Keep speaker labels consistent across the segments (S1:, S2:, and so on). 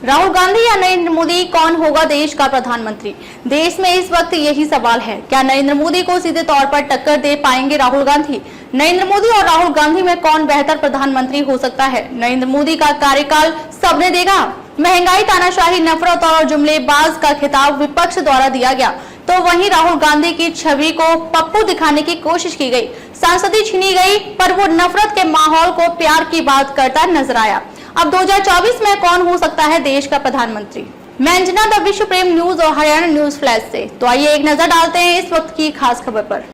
S1: राहुल गांधी या नरेंद्र मोदी, कौन होगा देश का प्रधानमंत्री? देश में इस वक्त यही सवाल है। क्या नरेंद्र मोदी को सीधे तौर पर टक्कर दे पाएंगे राहुल गांधी? नरेंद्र मोदी और राहुल गांधी में कौन बेहतर प्रधानमंत्री हो सकता है? नरेंद्र मोदी का कार्यकाल सबने देखा। महंगाई, तानाशाही, नफरत और जुमलेबाज का खिताब विपक्ष द्वारा दिया गया, तो वहीं राहुल गांधी की छवि को पप्पू दिखाने की कोशिश की गई। सांसदी छीनी गई, पर वो नफरत के माहौल को प्यार की बात करता नजर आया। अब 2024 में कौन हो सकता है देश का प्रधानमंत्री? मैं अंजना द विश्व प्रेम न्यूज और हरियाणा न्यूज फ्लैश से। तो आइए एक नजर डालते हैं इस वक्त की खास खबर पर।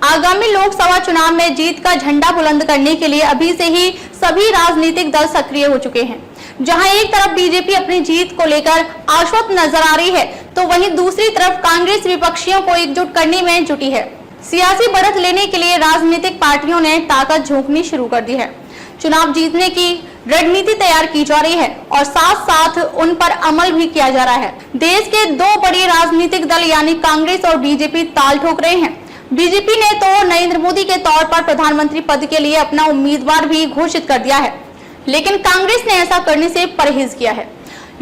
S1: आगामी लोकसभा चुनाव में जीत का झंडा बुलंद करने के लिए अभी से ही सभी राजनीतिक दल सक्रिय हो चुके हैं। जहां एक तरफ बीजेपी अपनी जीत को लेकर आश्वस्त नजर आ रही है, तो वहीं दूसरी तरफ कांग्रेस विपक्षियों को एकजुट करने में जुटी है। सियासी बढ़त लेने के लिए राजनीतिक पार्टियों ने ताकत झोंकनी शुरू कर दी है। चुनाव जीतने की रणनीति तैयार की जा रही है और साथ साथ उन पर अमल भी किया जा रहा है। देश के दो बड़े राजनीतिक दल यानी कांग्रेस और बीजेपी ताल ठोक रहे हैं। बीजेपी ने तो नरेंद्र मोदी के तौर पर प्रधानमंत्री पद के लिए अपना उम्मीदवार भी घोषित कर दिया है, लेकिन कांग्रेस ने ऐसा करने से परहेज किया है।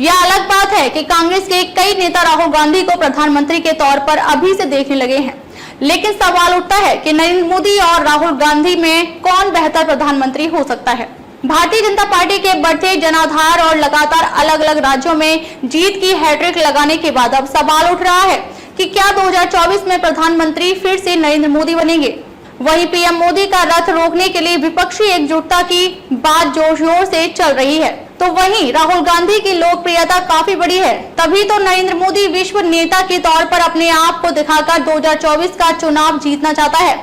S1: यह अलग बात है कि कांग्रेस के कई नेता राहुल गांधी को प्रधानमंत्री के तौर पर अभी से देखने लगे हैं, लेकिन सवाल उठता है कि नरेंद्र मोदी और राहुल गांधी में कौन बेहतर प्रधानमंत्री हो सकता है। भारतीय जनता पार्टी के बढ़ते जनाधार और लगातार अलग अलग राज्यों में जीत की हैट्रिक लगाने के बाद अब सवाल उठ रहा है कि क्या 2024 में प्रधानमंत्री फिर से नरेंद्र मोदी बनेंगे? वहीं पीएम मोदी का रथ रोकने के लिए विपक्षी एकजुटता की बात जोर शोर से चल रही है, तो वहीं राहुल गांधी की लोकप्रियता काफी बड़ी है। तभी तो नरेंद्र मोदी विश्व नेता के तौर पर अपने आप को दिखाकर 2024 का चुनाव जीतना चाहता है।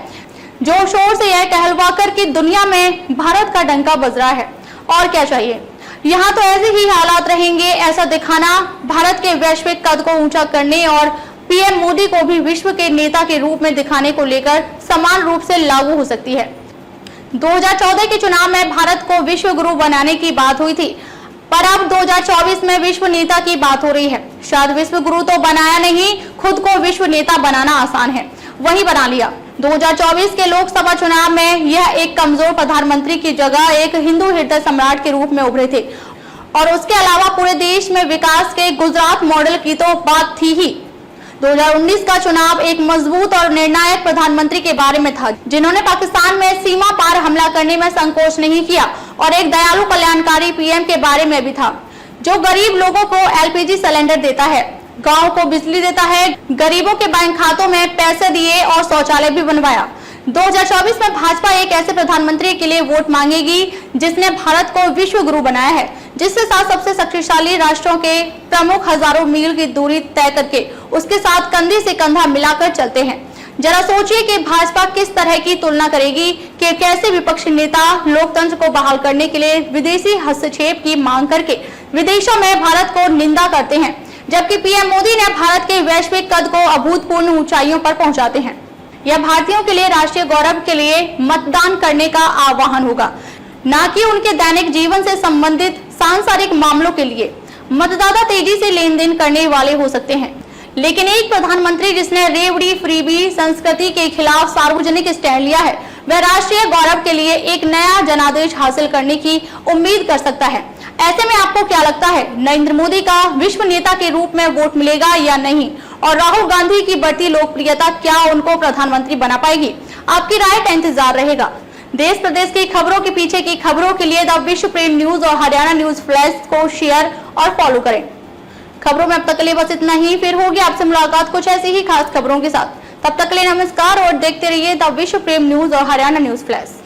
S1: जोर शोर से यह कहलवाकर कि दुनिया में भारत का डंका बज रहा है। और क्या चाहिए? यहाँ तो ऐसे ही हालात रहेंगे। ऐसा दिखाना भारत के वैश्विक कद को ऊंचा करने और पीएम मोदी को भी विश्व के नेता के रूप में दिखाने को लेकर समान रूप से लागू हो सकती है। 2014 के चुनाव में भारत को विश्व गुरु बनाने की बात हुई थी, पर अब 2024 में विश्व नेता की बात हो रही है। शायद विश्व गुरु तो बनाया नहीं, खुद को विश्व नेता बनाना आसान है, वही बना लिया। 2024 के लोकसभा चुनाव में यह एक कमजोर प्रधानमंत्री की जगह एक हिंदू हृदय सम्राट के रूप में उभरे थे, और उसके अलावा पूरे देश में विकास के गुजरात मॉडल की तो बात थी ही। 2019 का चुनाव एक मजबूत और निर्णायक प्रधानमंत्री के बारे में था, जिन्होंने पाकिस्तान में सीमा पार हमला करने में संकोच नहीं किया, और एक दयालु कल्याणकारी पीएम के बारे में भी था, जो गरीब लोगों को एलपीजी सिलेंडर देता है, गांव को बिजली देता है, गरीबों के बैंक खातों में पैसे दिए और शौचालय भी बनवाया। 2024 में भाजपा एक ऐसे प्रधानमंत्री के लिए वोट मांगेगी जिसने भारत को विश्व गुरु बनाया है, जिसके साथ सबसे शक्तिशाली राष्ट्रों के प्रमुख हजारों मील की दूरी तय करके उसके साथ कंधे से कंधा मिलाकर चलते हैं। जरा सोचिए कि भाजपा किस तरह की तुलना करेगी कि कैसे विपक्षी नेता लोकतंत्र को बहाल करने के लिए विदेशी हस्तक्षेप की मांग करके विदेशों में भारत को निंदा करते हैं, जबकि पीएम मोदी ने भारत के वैश्विक कद को अभूतपूर्व ऊंचाइयों पर पहुंचाते हैं। यह भारतीयों के लिए राष्ट्रीय गौरव के लिए मतदान करने का आह्वान होगा, न कि उनके दैनिक जीवन से संबंधित सांसारिक मामलों के लिए। मतदाता तेजी से लेन देन करने वाले हो सकते हैं, लेकिन एक प्रधानमंत्री जिसने रेवड़ी फ्रीबी संस्कृति के खिलाफ सार्वजनिक स्टैंड लिया है, वह राष्ट्रीय गौरव के लिए एक नया जनादेश हासिल करने की उम्मीद कर सकता है। ऐसे में आपको क्या लगता है, नरेंद्र मोदी का विश्व नेता के रूप में वोट मिलेगा या नहीं? और राहुल गांधी की बढ़ती लोकप्रियता क्या उनको प्रधानमंत्री बना पाएगी? आपकी राय का इंतजार रहेगा। देश प्रदेश की खबरों के पीछे की खबरों के लिए द विश्व प्रेम न्यूज और हरियाणा न्यूज फ्लैश को शेयर और फॉलो करें। खबरों में अब तक के लिए बस इतना ही। फिर होगी आपसे मुलाकात कुछ ऐसी ही खास खबरों के साथ। तब तक के लिए नमस्कार और देखते रहिए द विश्व प्रेम न्यूज और हरियाणा न्यूज फ्लैश।